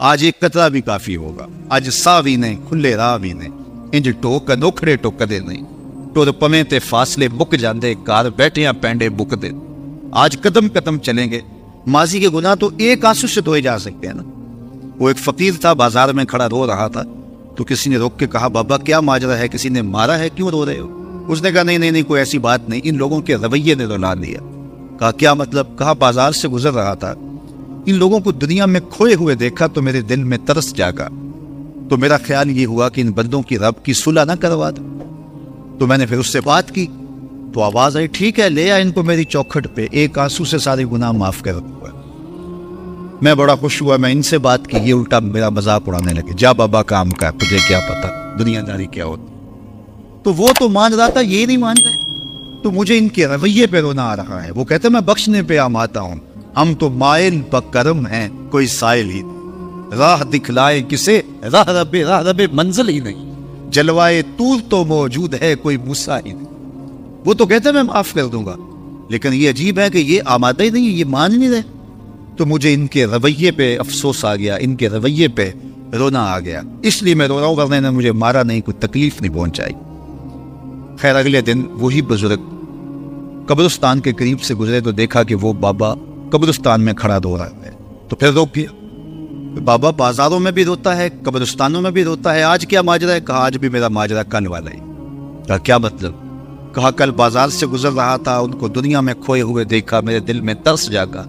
آج ایک قطرہ بھی کافی ہوگا. اج ساہ بھی نہیں کھلے راہ بھی نہیں, انج ٹوک نوکھڑے ٹکدے نہیں, ٹر پویں تے فاصلے مک جاندے, گھر بیٹھیاں پینڈے بکدے. آج قدم قدم چلیں گے. ماضی کے گناہ تو ایک آنسو سے دھوئے جا سکتے ہیں نا. وہ ایک فقیر تھا, بازار میں کھڑا رو رہا تھا, تو کسی نے روک کے کہا بابا کیا ماجرا ہے, کسی نے مارا ہے, کیوں رو رہے ہو؟ اس نے کہا نہیں کوئی ایسی بات نہیں, ان لوگوں کے رویے نے رلا دیا. کہا کیا مطلب؟ کہا بازار سے گزر رہا تھا, ان لوگوں کو دنیا میں کھوئے ہوئے دیکھا تو میرے دل میں ترس جاگا, تو میرا خیال یہ ہوا کہ ان بندوں کی رب کی صلح نہ کروا دوں. تو میں نے پھر اس سے بات کی, تو آواز آئی ٹھیک ہے لے آ ان کو میری چوکھٹ پہ, ایک آنسو سے سارے گناہ معاف کر دوں گا. میں بڑا خوش ہوا, میں ان سے بات کی, یہ الٹا میرا مذاق اڑانے لگے, جا بابا کام کر, تجھے کیا پتا دنیا داری کیا ہوتی. تو وہ تو مان رہا تھا, یہ نہیں مان رہے, تو مجھے ان کے رویے پہ رونا آ رہا ہے. وہ کہتے میں بخشنے پہ آماتا ہوں, ہم تو مائل بکرم ہیں, کوئی سائل ہی نہیں, راہ دکھلائے کسے راہ رب منزل ہی نہیں, جلوائے طور تو موجود ہے کوئی موسیٰ ہی نہیں. وہ تو کہتے میں معاف کر دوں گا, لیکن یہ عجیب ہے کہ یہ آمادہ ہی نہیں, یہ مان نہیں رہے. تو مجھے ان کے رویے پہ افسوس آ گیا, ان کے رویے پہ رونا آ گیا, اس لیے میں رو رہا ہوں, ورنہ نے مجھے مارا نہیں, کوئی تکلیف نہیں پہنچائی. خیر اگلے دن وہی بزرگ قبرستان کے قریب سے گزرے تو دیکھا کہ وہ بابا قبرستان میں کھڑا رو رہا ہے, تو پھر روک گیا. بابا بازاروں میں بھی روتا ہے, قبرستانوں میں بھی روتا ہے, آج کیا ماجرا ہے؟ کہا آج بھی میرا ماجرا کل والا ہے. کہا کیا مطلب؟ کہا کل بازار سے گزر رہا تھا, ان کو دنیا میں کھوئے ہوئے دیکھا, میرے دل میں ترس جاگا,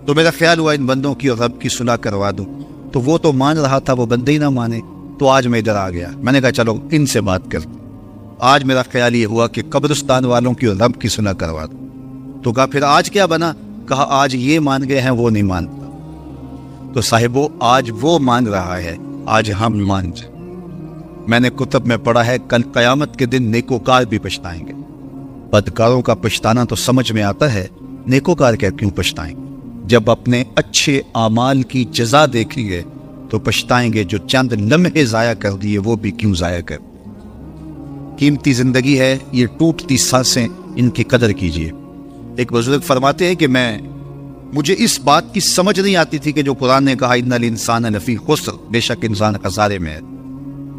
تو میرا خیال ہوا ان بندوں کی اور رب کی صلح کروا دوں. تو وہ تو مان رہا تھا, وہ بندے ہی نہ مانے, تو آج میں ادھر آ گیا. میں نے کہا چلو ان سے بات کر. آج میرا خیال یہ ہوا کہ قبرستان والوں کی اور رب کی صلح کروا دوں. تو کہا پھر آج کیا بنا؟ کہا آج یہ مان گئے ہیں, وہ نہیں مانتا. تو صاحبو آج وہ مان رہا ہے, آج ہم مان جائیں. میں نے کتب میں پڑھا ہے کل قیامت کے دن نیکوکار بھی پچھتائیں گے. بدکاروں کا پچھتانا تو سمجھ میں آتا ہے, نیکوکار کیوں پچھتائیں گے؟ جب اپنے اچھے اعمال کی جزا دیکھیں گے تو پچھتائیں گے, جو چند لمحے ضائع کر دیے وہ بھی کیوں ضائع کر. قیمتی زندگی ہے, یہ ٹوٹتی سانسیں, ان کی قدر کیجیے. ایک بزرگ فرماتے ہیں کہ مجھے اس بات کی سمجھ نہیں آتی تھی کہ جو قرآن نے کہا ان الانسان لفی خسر, بے شک انسان خسارے میں ہے.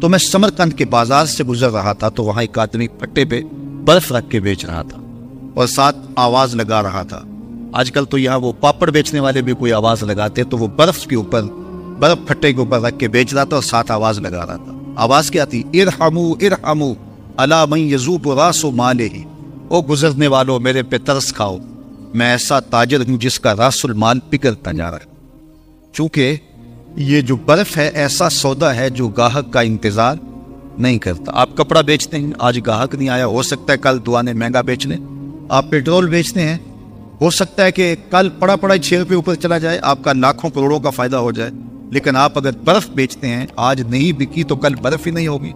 تو میں سمرقند کے بازار سے گزر رہا تھا, تو وہاں ایک آدمی پٹے پہ برف رکھ کے بیچ رہا تھا اور ساتھ آواز لگا رہا تھا. آج کل تو یہاں وہ پاپڑ بیچنے والے بھی کوئی آواز لگاتے, تو وہ برف پھٹے کے اوپر رکھ کے بیچ رہا تھا اور ساتھ آواز لگا رہا تھا. آواز کیا تھی؟ ارحمو ارحمو الا من یذوب راس مالہ, او گزرنے والوں میرے پہ ترس کھاؤ, میں ایسا تاجر ہوں جس کا راس المال پگھلتا جا رہا ہے. چونکہ یہ جو برف ہے ایسا سودا ہے جو گاہک کا انتظار نہیں کرتا. آپ کپڑا بیچتے ہیں, آج گاہک نہیں آیا, ہو سکتا ہے کل دعانے مہنگا بیچ لیں. آپ پیٹرول بیچتے ہیں, ہو سکتا ہے کہ کل پڑا 6 روپے اوپر چلا جائے, آپ کا لاکھوں کروڑوں کا فائدہ ہو جائے. لیکن آپ اگر برف بیچتے ہیں, آج نہیں بکی تو کل برف ہی نہیں ہوگی.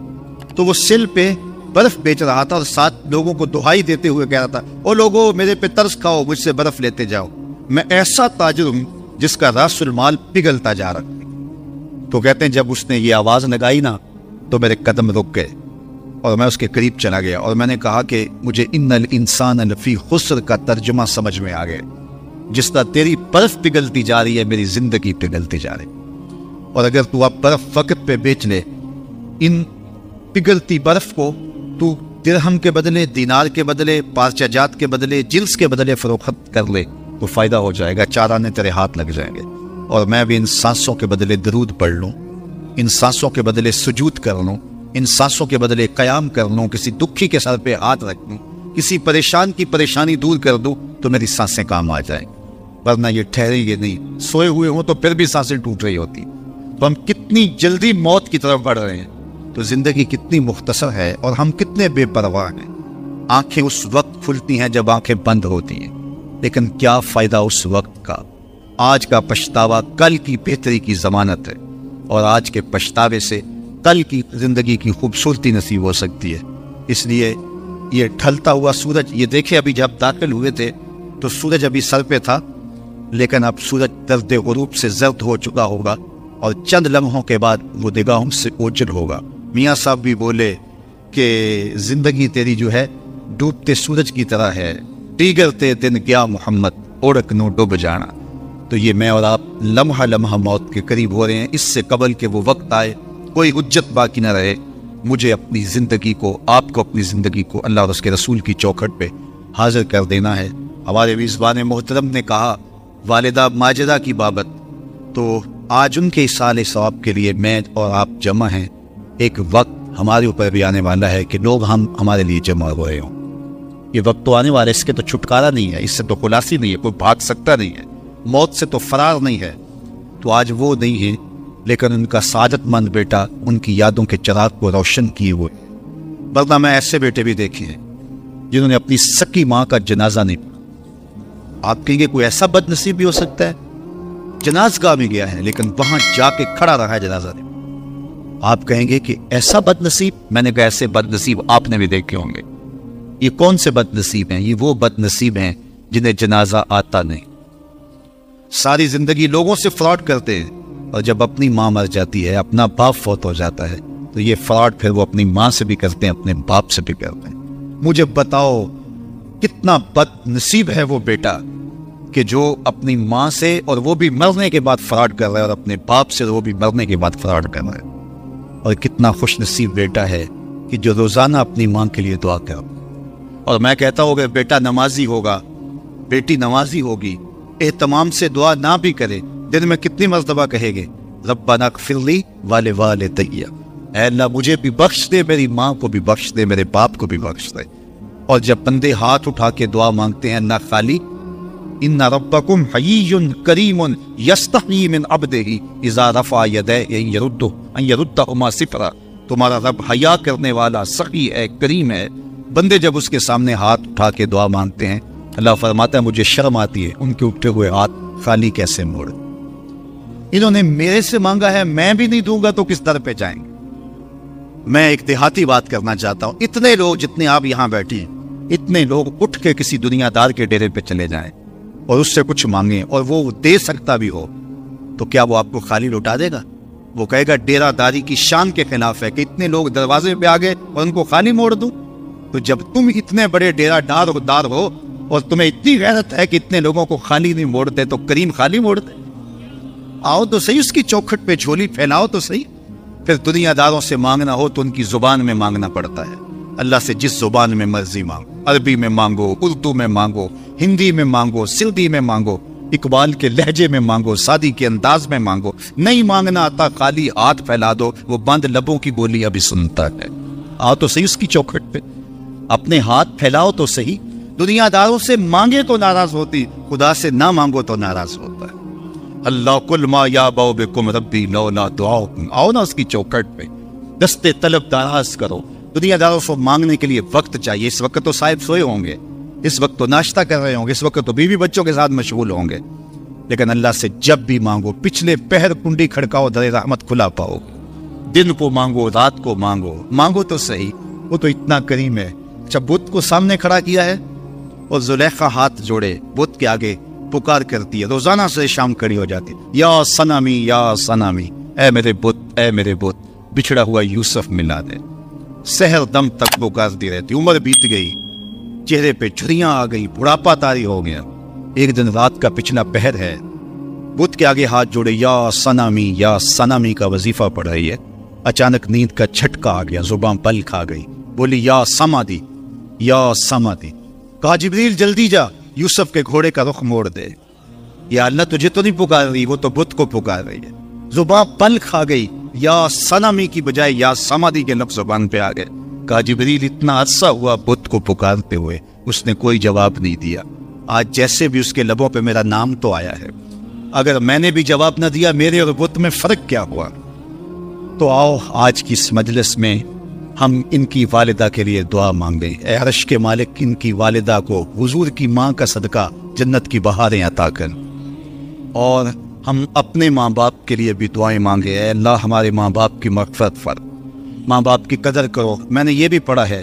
تو وہ سل پہ برف بیچ رہا تھا اور ساتھ لوگوں کو دہائی دیتے ہوئے کہہ رہا تھا, او لوگو میرے پہ ترس کھاؤ, مجھ سے برف لیتے جاؤ, میں ایسا تاجر ہوں جس کا راس المال پگھلتا جا رہا ہے. تو کہتے ہیں جب اس نے یہ آواز لگائی نا تو میرے قدم رک گئے اور میں اس کے قریب چلا گیا, اور میں نے کہا کہ مجھے ان الانسان لفی خسر کا ترجمہ سمجھ میں آ گیا. جس طرح تیری برف پگھلتی جا رہی ہے, میری زندگی پگھلتی جا رہی. اور اگر تو اب برف وقت پہ بیچ لے, ان پگھلتی برف کو تو درہم کے بدلے, دینار کے بدلے, پارچہ جات کے بدلے, جنس کے بدلے فروخت کر لے تو فائدہ ہو جائے گا, 4 آنے تیرے ہاتھ لگ جائیں گے. اور میں بھی ان سانسوں کے بدلے درود پڑھ لوں, ان سانسوں کے بدلے سجود کر لوں, ان سانسوں کے بدلے قیام کر لوں, کسی دکھی کے سر پہ ہاتھ رکھ دوں, کسی پریشان کی پریشانی دور کر دوں, تو میری سانسیں کام آ جائیں. ورنہ یہ ٹھہریں گے نہیں, سوئے ہوئے ہوں تو پھر بھی سانسیں ٹوٹ رہی ہوتی. تو ہم کتنی جلدی موت کی طرف بڑھ رہے ہیں, تو زندگی کتنی مختصر ہے اور ہم کتنے بے پرواہ ہیں. آنکھیں اس وقت کھلتی ہیں جب آنکھیں بند ہوتی ہیں, لیکن کیا فائدہ اس وقت کا. آج کا پچھتاوا کل کی بہتری کی ضمانت ہے, اور آج کے پچھتاوے سے کل کی زندگی کی خوبصورتی نصیب ہو سکتی ہے. اس لیے یہ ڈھلتا ہوا سورج, یہ دیکھیں ابھی جب داخل ہوئے تھے تو سورج ابھی سر پہ تھا, لیکن اب سورج درد غروب سے زرد ہو چکا ہوگا اور چند لمحوں کے بعد وہ نگاہوں سے اوجھل ہوگا. میاں صاحب بھی بولے کہ زندگی تیری جو ہے ڈوبتے سورج کی طرح ہے, دیگر تے دن گیا محمد اوڑک نو ڈوب جانا. تو یہ میں اور آپ لمحہ لمحہ موت کے قریب ہو رہے ہیں. اس سے قبل کہ وہ وقت آئے کوئی حجت باقی نہ رہے. مجھے اپنی زندگی کو، آپ کو اپنی زندگی کو اللہ اور اس کے رسول کی چوکھٹ پہ حاضر کر دینا ہے. ہمارے میزبان محترم نے کہا والدہ ماجدہ کی بابت، تو آج ان کے اصالِ ثواب کے لیے میں اور آپ جمع ہیں. ایک وقت ہمارے اوپر بھی آنے والا ہے کہ لوگ ہمارے لیے جمع ہو رہے ہوں. یہ وقت تو آنے والا ہے، اس کے تو چھٹکارا نہیں ہے، اس سے تو خلاصی نہیں ہے، کوئی بھاگ سکتا نہیں ہے، موت سے تو فرار نہیں ہے. تو آج وہ نہیں ہے، لیکن ان کا سعادت مند بیٹا ان کی یادوں کے چراغ کو روشن کیے ہوئے. ورنہ میں ایسے بیٹے بھی دیکھے ہیں جنہوں نے اپنی سکی ماں کا جنازہ نہیں پڑھا. آپ کہیں گے کوئی ایسا بد نصیب بھی ہو سکتا ہے؟ جنازگاہ میں گیا ہے لیکن وہاں جا کے کھڑا رہا ہے جنازہ نہیں. آپ کہیں گے کہ ایسا بد نصیب؟ میں نے کہا ایسے بد نصیب آپ نے بھی دیکھے ہوں گے. یہ کون سے بد نصیب ہیں؟ یہ وہ بد نصیب ہیں جنہیں جنازہ آتا نہیں. ساری زندگی لوگوں سے فراڈ کرتے ہیں، اور جب اپنی ماں مر جاتی ہے، اپنا باپ فوت ہو جاتا ہے، تو یہ فراڈ پھر وہ اپنی ماں سے بھی کرتے ہیں، اپنے باپ سے بھی کرتے ہیں. مجھے بتاؤ کتنا بد نصیب ہے وہ بیٹا کہ جو اپنی ماں سے اور وہ بھی مرنے کے بعد فراڈ کر رہا ہے، اور اپنے باپ سے وہ بھی مرنے کے بعد فراڈ کر رہا ہے. اور کتنا خوش نصیب بیٹا ہے کہ جو روزانہ اپنی ماں کے لیے دعا کر. اور میں کہتا ہوں کہ بیٹا نمازی ہوگا، بیٹی نمازی ہوگی، اہتمام سے دعا نہ بھی کرے، دن میں کتنی مرتبہ کہے گے ربنا اغفر لی ولوالدی، اے اللہ مجھے بھی بخش دے، میری ماں کو بھی بخش دے، میرے باپ کو بھی بخش دے. اور جب بندے ہاتھ اٹھا کے دعا مانگتے ہیں اللہ خالی ان ربکم حیی کریم یستحیی من عبدہ اذا رفع یدیہ ان یردہما صفرا، تمہارا رب حیا کرنے والا سخی ہے، کریم ہے. بندے جب اس کے سامنے ہاتھ اٹھا کے دعا مانگتے ہیں، اللہ فرماتا ہے مجھے شرم آتی ہے ان کے اٹھے ہوئے ہاتھ خالی کیسے موڑ. انہوں نے میرے سے مانگا ہے، میں بھی نہیں دوں گا تو کس در پہ جائیں گے. میں ایک دیہاتی بات کرنا چاہتا ہوں. اتنے لوگ جتنے آپ یہاں بیٹھے ہیں، اتنے لوگ اٹھ کے کسی دنیا دار کے ڈیرے پہ چلے جائیں اور اس سے کچھ مانگیں اور وہ دے سکتا بھی ہو، تو کیا وہ آپ کو خالی لوٹا دے گا؟ وہ کہے گا ڈیرہ داری کی شان کے خلاف ہے کہ اتنے لوگ دروازے پہ آ گئے اور ان کو خالی موڑ دوں. تو جب تم اتنے بڑے ڈیرہ دار ہو اور تمہیں اتنی غیرت ہے کہ اتنے لوگوں کو خالی نہیں موڑتے، تو کریم خالی موڑتے. آؤ تو صحیح اس کی چوکھٹ پہ جھولی پھیلاؤ تو صحیح. پھر دنیا داروں سے مانگنا ہو تو ان کی زبان میں مانگنا پڑتا ہے. اللہ سے جس زبان میں مرضی مانگو، عربی میں مانگو، اردو میں مانگو، ہندی میں مانگو، سندھی میں مانگو، اقبال کے لہجے میں مانگو، سادی کے انداز میں مانگو. نہیں مانگنا آتا خالی ہاتھ پھیلا دو، وہ بند لبوں کی بولی ابھی سنتا ہے. آؤ تو صحیح اس کی چوکھٹ پہ، اپنے ہاتھ پھیلاؤ تو صحیح. دنیا داروں سے مانگے تو ناراض ہوتی، خدا سے نہ مانگو تو ناراض ہوتا ہے. اللہ کل ما یابو بکم ربی لولا دعاؤکم. آؤ نا اس کی چوکھٹ پہ، دستے طلب دراز کرو. دنیا داروں سے مانگنے کے لیے وقت چاہیے. اس وقت تو صاحب سوئے ہوں گے، اس وقت تو ناشتہ کر رہے ہوں گے، اس وقت تو بیوی بچوں کے ساتھ مشغول ہوں گے. لیکن اللہ سے جب بھی مانگو، پچھلے پہر کنڈی کھڑکاؤ، در رحمت کھلا پاؤ. دن کو مانگو، رات کو مانگو، مانگو تو صحیح. وہ تو اتنا کریم ہے. جب بت کو سامنے کھڑا کیا ہے اور زلیخا ہاتھ جوڑے بت کے آگے پکار کرتی ہے، روزانہ سے شام کھڑی ہو جاتی، یا سنامی یا سنامی، اے میرے بت، اے میرے بت، بچھڑا ہوا یوسف ملا دے. سحر دم تک پکارتی رہتی. عمر بیت گئی، چہرے پہ جھریاں آ گئی، بڑھاپا طاری ہو گیا. ایک دن رات کا پچھلا پہر ہے، بت کے آگے ہاتھ جوڑے یا سنامی کا وظیفہ پڑھ رہی ہے. اچانک نیند کا جھٹکا آ گیا، زباں پل کھا گئی، بولی یا سمادی. کہا جبریل جلدی جا، یوسف کے گھوڑے کا رخ موڑ دے. یا اللہ تجھے تو نہیں پکار رہی، وہ تو بت کو پکار رہی ہے. زباں پل کھا گئی، یا سنامی کی بجائے یا سمادی کے لفظ زبان پہ آ گئے. کہا جبریل اتنا عرصہ ہوا بت کو پکارتے ہوئے، اس نے کوئی جواب نہیں دیا. آج جیسے بھی اس کے لبوں پہ میرا نام تو آیا ہے، اگر میں نے بھی جواب نہ دیا، میرے اور بت میں فرق کیا ہوا؟ تو آؤ آج کی اس مجلس میں ہم ان کی والدہ کے لیے دعا مانگیں. اے عرش کے مالک، ان کی والدہ کو حضور کی ماں کا صدقہ جنت کی بہاریں عطا کر. اور ہم اپنے ماں باپ کے لیے بھی دعائیں مانگیں. اے اللہ ہمارے ماں باپ کی مغفرت فرما، ماں باپ کی قدر کرو. میں نے یہ بھی پڑھا ہے،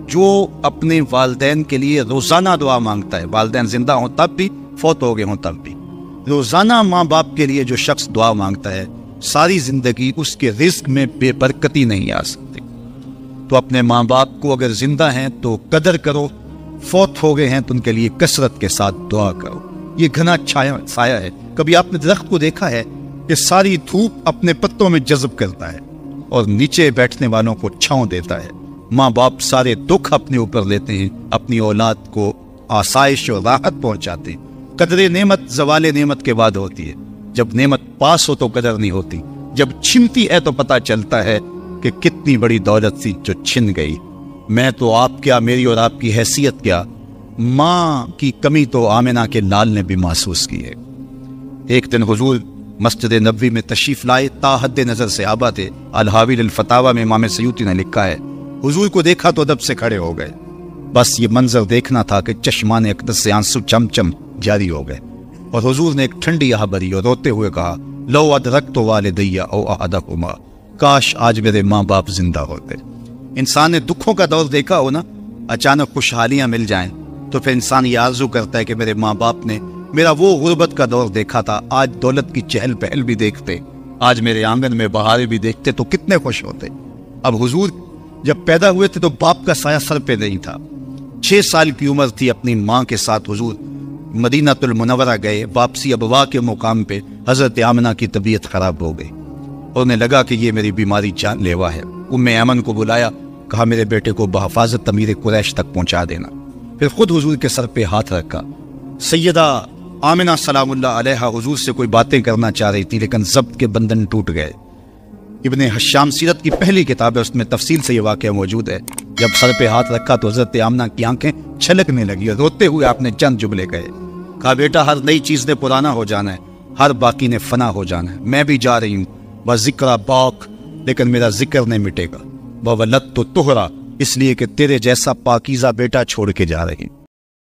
جو اپنے والدین کے لیے روزانہ دعا مانگتا ہے، والدین زندہ ہوں تب بھی، فوت ہو گئے ہوں تب بھی، روزانہ ماں باپ کے لیے جو شخص دعا مانگتا ہے، ساری زندگی اس کے رزق میں بے برکتی نہیں آ سکتی. تو اپنے ماں باپ کو اگر زندہ ہیں تو قدر کرو، فوت ہو گئے ہیں تو ان کے لیے کثرت کے ساتھ دعا کرو. یہ گھنا سایہ ہے۔ کبھی آپ نے درخت کو دیکھا ہے کہ ساری دھوپ اپنے پتوں میں جذب کرتا ہے اور نیچے بیٹھنے والوں کو چھاؤں دیتا ہے۔ ماں باپ سارے دکھ اپنے اوپر لیتے ہیں، اپنی اولاد کو آسائش اور راحت پہنچاتے ہیں۔ قدر نعمت زوال نعمت کے بعد ہوتی ہے۔ جب نعمت پاس ہو تو قدر نہیں ہوتی، جب چھنتی ہے تو پتہ چلتا ہے کہ کتنی بڑی دولت تھی جو چھن گئی۔ میں تو آپ کیا، میری اور آپ کی حیثیت کیا، ماں کی کمی تو آمنہ کے لال نے بھی محسوس کی ہے۔ ایک دن حضور مسجد نبوی میں تشریف لائے، تا حد نظر سے آبا تھے۔ الحاوی للفتاوی میں امام سیوطی نے لکھا ہے، حضور کو دیکھا تو ادب سے کھڑے ہو گئے، بس یہ منظر دیکھنا تھا کہ چشمان اقدس سے آنسو چم چم جاری ہو گئے، اور حضور نے ایک ٹھنڈی آہ بھری اور روتے ہوئے کہا، لو ادرکت والدی او احدہما، کاش آج میرے ماں باپ زندہ ہوتے۔ انسان نے دکھوں کا دور دیکھا ہو نا، اچانک خوشحالیاں مل جائیں تو پھر انسان یہ آرزو کرتا ہے کہ میرے ماں باپ نے میرا وہ غربت کا دور دیکھا تھا، آج دولت کی چہل پہل بھی دیکھتے، آج میرے آنگن میں بہاریں بھی دیکھتے تو کتنے خوش ہوتے۔ اب حضور جب پیدا ہوئے تھے تو باپ کا سایہ سر پہ نہیں تھا۔ 6 سال کی عمر تھی، اپنی ماں کے ساتھ حضور مدینہ المنورہ گئے۔ واپسی ابوا کے مقام پہ حضرت آمنہ کی طبیعت خراب ہو گئی، انہیں لگا کہ یہ میری بیماری جان لیوا ہے۔ ام ایمن کو بلایا، کہا میرے بیٹے کو بحفاظت امیر قریش تک پہنچا دینا۔ پھر خود حضور کے سر پہ ہاتھ رکھا۔ سیدہ آمنہ سلام اللہ علیہا حضور سے کوئی باتیں کرنا چاہ رہی تھی، لیکن ضبط کے بندھن ٹوٹ گئے۔ ابن حشام سیرت کی پہلی کتاب ہے، اس میں تفصیل سے یہ واقعہ موجود ہے۔ جب سر پہ ہاتھ رکھا تو حضرت آمنہ کی آنکھیں چھلکنے لگی اور روتے ہوئے آپ نے چند جملے کہے، کہا بیٹا ہر نئی چیز نے پرانا ہو جانا ہے، ہر باقی نے فنا ہو جانا ہے، میں بھی جا رہی ہوں، بس ذکر باق، لیکن میرا ذکر نہیں مٹے گا، وولدت طہرا، اس لیے کہ تیرے جیسا پاکیزہ بیٹا چھوڑ کے جا رہی ہوں۔